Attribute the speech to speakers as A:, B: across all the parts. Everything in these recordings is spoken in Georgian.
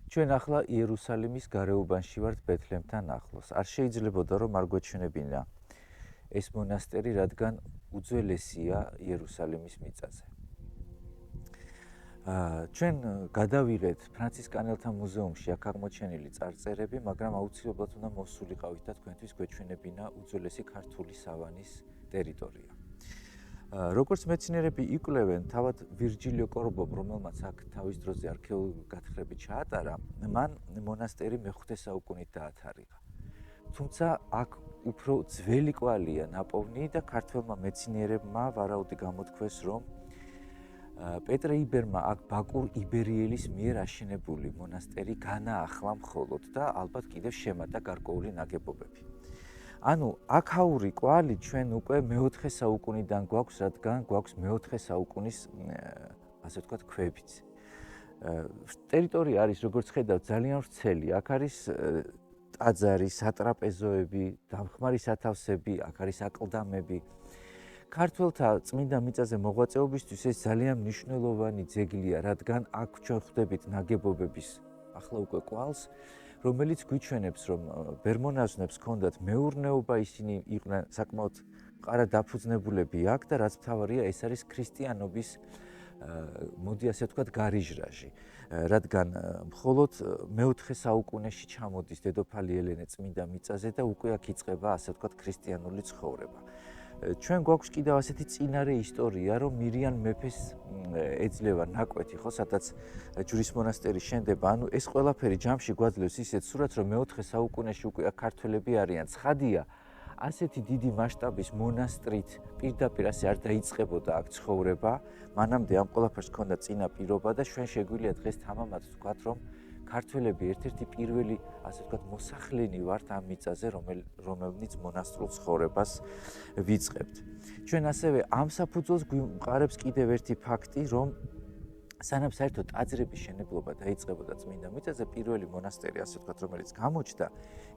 A: ჩვენ ახლა იერუსალიმის გარეუბანში ვართ ბეთლემთან ახლოს. არ შეიძლებოდა რომ არ გვეჩვენებინა ეს მონასტერი, რადგან უძველესია იერუსალიმის მიწაზე. ჩვენ გადავიღეთ ფრანცისკანელთა მუზეუმში აქ აღმოჩენილი წარწერები, მაგრამ აუცილებლად უნდა მოსულიყავით და თქვენთვის გვეჩვენებინა უძველესი ქართული სავანის ტერიტორია. როგორც მეცნიერები იკვლევენ, თავად ვირჯილიო კორბომ, რომელმაც აქ თავის დროზე არქეოლოგიური გათხრები ჩაატარა, მან მონასტერი მე-5 საუკუნით დაათარიღა. თუმცა აქ უფრო ძველი კვალია ნაპოვნი და ქართველმა მეცნიერებმა ვარაუდი გამოთქვეს, რომ პეტრე იბერმა აქ ბაკურ იბერიელის მიერ აშენებული მონასტერი განაახლა მხოლოდ და ალბათ კიდევ შემატა გარკვეული ნაგებობები. ანუ აქაური კვალი ჩვენ უკვე მე-4 საუკუნიდან გვაქვს, რადგან გვაქვს მე-4 საუკუნის ასე ვთქვათ ქვებიც. ტერიტორია არის, როგორც ხედავთ, ძალიან ვრცელი. აქ არის ტაძარი, სატრაპეზოები, დამხმარი სათავსები, აქ არის აკლდამები. ქართველთა წმინდა მიწაზე მოღვაწეობისთვის ეს ძალიან მნიშვნელოვანი ძეგლია, რადგან აქ ჩვენ ხვდებით ნაგებობების ახლა უკვე კვალს, რომელიც გვიჩვენებს, რომ ბერმონაზვნებს ჰქონდათ მეურნეობა, ისინი იყვნენ საკმაოდ მყარად დაფუძნებულები აქ და რაც მთავარია, ეს არის ქრისტიანობის მოდი ასე ვთქვათ გარიჟრაჟი, რადგან მხოლოდ მე-4 საუკუნეში ჩამოდის დედოფალი ელენე წმინდა მიწაზე და უკვე აქ იწყება ასე ვთქვათ ქრისტიანული ცხოვრება. ჩვენ გვაქვს კიდევ ასეთი წინარე ისტორია, რომ მირიან მეფეს ეძლევა ნაკვეთი, ხო, სადაც ჯვრის მონასტერი შენდება. ანუ ეს ყველაფერი ჯამში გვაძლევს ისეთ სურათს, რომ მე-4 საუკუნეში უკვე აქ ქართველები არიან. ცხადია, ასეთი დიდი მასშტაბის მონასტრით პირდაპირ ასე არ დაიწყებოდა აქ ცხოვრება. მანამდე ამ ყველაფერს ჰქონდა წინა პირობა და ჩვენ შეგვიძლია დღეს თამამად ვთქვათ, რომ ქართველები ერთ-ერთი პირველი, ასე ვთქვათ, მოსახლენი ვართ ამ მიწაზე, რომელნიც მონასტრულ ცხოვრებას ვიწყებთ. ჩვენ ასევე ამ საფუძველს გვიმყარებს კიდევ ერთი ფაქტი, რომ სანამ საერთოდ ტაძრების შენებლობა დაიწყებოდა წმინდა მიწაზე, პირველი მონასტერი, ასე ვთქვათ, რომელიც გამოჩნდა,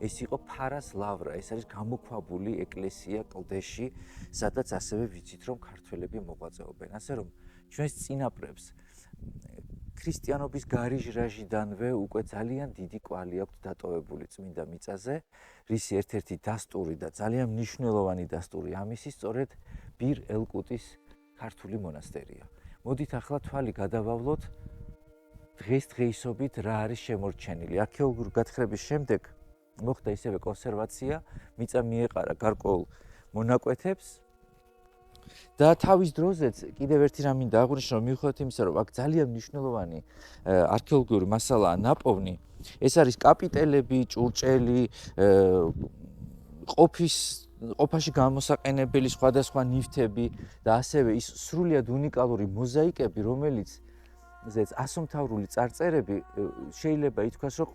A: ეს იყო ფარას ლავრა, ეს არის გამოქვაბული ეკლესია კლდეში, სადაც ასევე ვიცით, რომ ქართველები მოღვაწეობენ. ასე რომ ჩვენს წინაპრებს ქრისტიანობის გარიჟრაჟიდანვე უკვე ძალიან დიდი კვალი აქვთ დატოვებული წმინდა მიწაზე, რისი ერთ-ერთი დასტური და ძალიან მნიშვნელოვანი დასტური ამისი სწორედ ბირ ელკუტის ქართული მონასტერია. მოდით ახლა თვალი გადავავლოთ დღესდღეისობით რა არის შემორჩენილი. არქეოლოგიური გათხრების შემდეგ მოხდა ისევე კონსერვაცია, მიწა მიეყარა გარკვეულ მონაკვეთებს და თავის დროზეც კიდევ ერთი რამ მინდა აღვნიშნო, რომ მიუხედავად იმისა, რომ აქ ძალიან მნიშვნელოვანი არქეოლოგიური მასალაა ნაპოვნი, ეს არის კაპიტელები, ჭურჭელი, ყოფაში გამოსაყენებელი სხვადასხვა ნივთები და ასევე ის სრულიად უნიკალური მოზაიკები, რომელიც ასომთავრული წარწერები შეიძლება ითქვას, რომ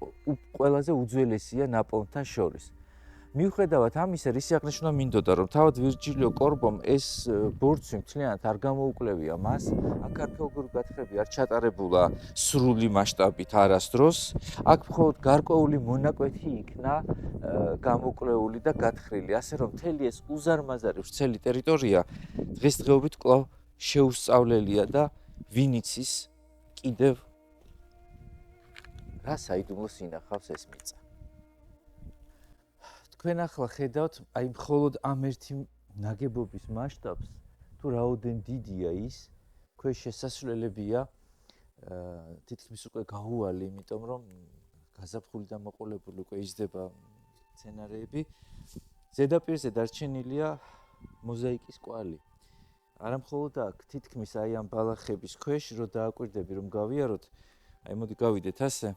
A: ყველაზე უძველესია ნაპოვნთა შორის. მიუხედავად ამისა, რის აღნიშვნა მინდოდა, რომ თავად ვირჯილიო კორბომ ეს ბორცვი მთლიანად არ გამოუკლებია მას, აქ არქეოლოგიური გათხრები არ ჩატარებულა სრული მასშტაბით არასდროს, აქ მხოლოდ გარკვეული მონაკვეთი იქნა გამოკვლეული და გათხრილი, ასე რომ მთელი ეს უზარმაზარი ვრცელი ტერიტორია დღესდღეობით კვლავ შეუსწავლელია და ვინ იცის კიდევ რა საიდუმლოს ინახავს ეს მიწა. თქვენ ახლა ხედავთ, აი მხოლოდ ამ ერთი ნაგებობის მასშტაბს, თუ რაოდენ დიდია ის, ქვეშ შესასვლელებია თითქმის უკვე გაუვალი, იმიტომ რომ გაზაფხული და მოყოლებული უკვე იზრდება მცენარეები. ზედაპირზე დარჩენილია მოზაიკის კვალი. არა მხოლოდ აქ, თითქმის აი ამ ბალახების ქვეშ, რომ დააკვირდები, რომ გავიაროთ, აი მოდი გავიდეთ ასე.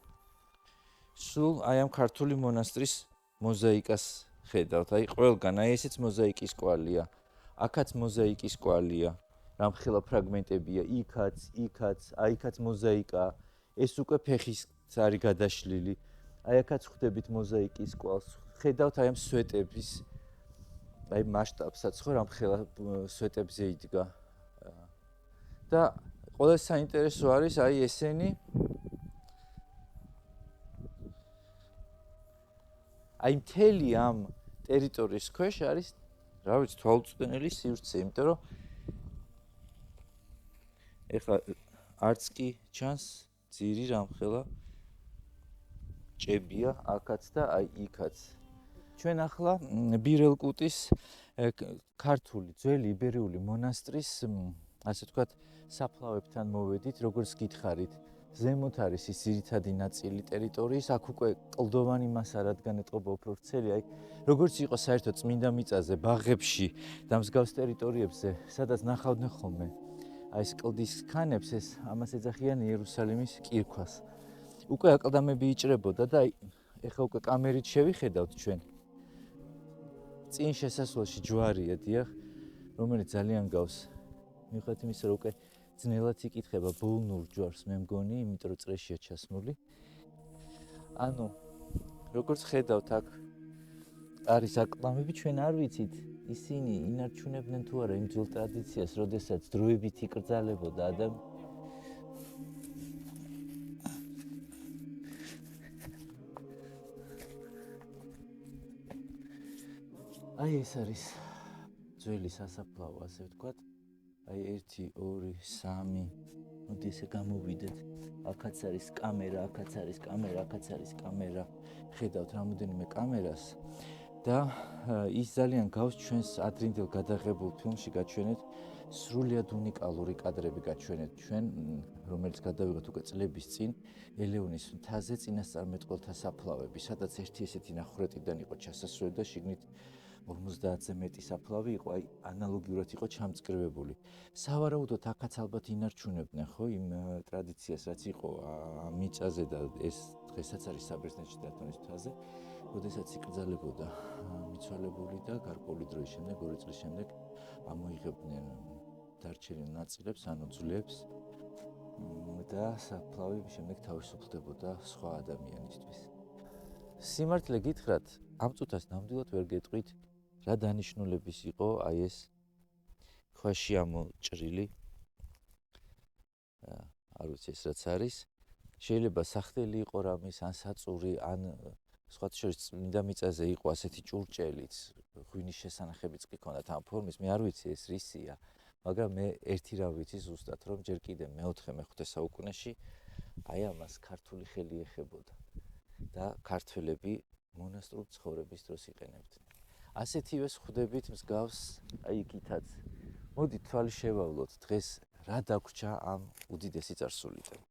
A: სულ აი ამ ქართული მონასტრის მოზაიკას ხედავთ, აი ყველგან, აი ესეც მოზაიკის კვალია, აქაც მოზაიკის კვალია, რამხელა ფრაგმენტებია, იქაც, აი იქაც მოზაიკა, ეს უკვე ფეხის არის გადაშლილი, აი აქაც ხვდებით მოზაიკის კვალს, ხედავთ აი ამ სვეტების, აი მასშტაბსაც ხო რამხელა სვეტებზე იდგა და ყველაზე საინტერესო არის აი ესენი, აი მთელი ამ ტერიტორიის ქვეშ არის, რა ვიცი, თვალუწვდენელი სივრცე, იმიტომ რომ ეხლა არც კი ჩანს ძირი რამხელა ჭებია აქაც და აი იქაც. ჩვენ ახლა ბირელკუტის ქართული ძველი იბერიული მონასტრის ასე ვთქვათ საფლავებთან მოვედით, როგორც გითხარით. ზემოთ არის ის ძირითადი ნაწილი ტერიტორიის, აქ უკვე კლდოვანი მასა რადგან ეტყობა უფრო ვრცელი, აი როგორც იყო საერთოდ წმინდა მიწაზე, ბაღებში და მსგავს ტერიტორიებზე, სადაც ნახავდნენ ხოლმე აი ეს კლდის ქანებს, ეს ამას ეძახიან იერუსალიმის კირქვას. უკვე აკლდამები იჭრებოდა და აი ეხლა უკვე კამერით შევიხედავთ ჩვენ. წინ შესასვლელში ჯვარია, დიახ, რომელიც ძალიან გავს. მიუხედავად იმისა, რომ უკვე ძნელად იკითხება ბოლნურ ჯვარს, მე მგონი, იმიტომ რომ წრეშია ჩასმული. ანუ როგორც ხედავთ, აქ არის აკლდამები, ჩვენ არ ვიცით, ისინი ინარჩუნებდნენ თუ არა იმ ძველ ტრადიციას, როდესაც დროებით იკრძალებოდა ადამიანი. აი ეს არის ძველი სასაფლაო, ასე ვთქვათ. აი 1 2 3 მოდი ესე გამოვიდეთ. აქაც არის კამერა, აქაც არის კამერა, აქაც არის კამერა. ხედავთ რამოდენიმე კამერას და ის ძალიან გავს ჩვენს ადრინდელ გადაღებულ ფილმში გაჩვენეთ სრულიად უნიკალური კადრები გაჩვენეთ ჩვენ, რომელიც გადავიღეთ უკვე წლების წინ ელეონის მთაზე წინასწარმეტყველთა საფლავები, სადაც ერთი ესეთი ნახურეთიდან იყო ჩასასვლელი და შიგნით 50-ზე მეტი საფლავი იყო, აი ანალოგიურად იყო ჩამწკრივებული. სავარაუდოდ აქაც ალბათ ინარჩუნებდნენ, ხო, იმ ტრადიციას, რაც იყო მიწაზე და ეს დღესაც არის საბერძნეთში დათონის მთაზე, როდესაც იკრძალებოდა მიცვალებული და გარკვეული დროის შემდეგ, 2 წლის შემდეგ ამოიღებდნენ დარჩენილ ნაწილებს, ანუ ძვლებს და საფლავი შემდეგ თავისუფლდებოდა სხვა ადამიანისთვის. სიმართლე გითხრათ, ამ წუთას ნამდვილად ვერ გეტყვით, რა დანიშნულების იყო აი ეს ქვაში ამოჭრილი, არ ვიცი ეს რაც არის, შეიძლება სახდელი იყო რამის, ან საწური, ან სხვათა შორის წმინდა მიწაზე იყო ასეთი ჭურჭელიც, ღვინის შესანახებიც კი ქონდათ ამ ფორმის, მე არ ვიცი ეს რისია, მაგრამ მე ერთი რა ვიცი ზუსტად, რომ ჯერ კიდე მე-4 საუკუნეში აი ამას ქართული ხელი ეხებოდა და ქართველები მონასტრულ ცხოვრების დროს იყენებდნენ. ასეთივე ხვდებით მსგავს აი იქითაც. მოდით თვალი შევავლოთ დღეს რა დაგვრჩა ამ უდიდესი წარსულიდან.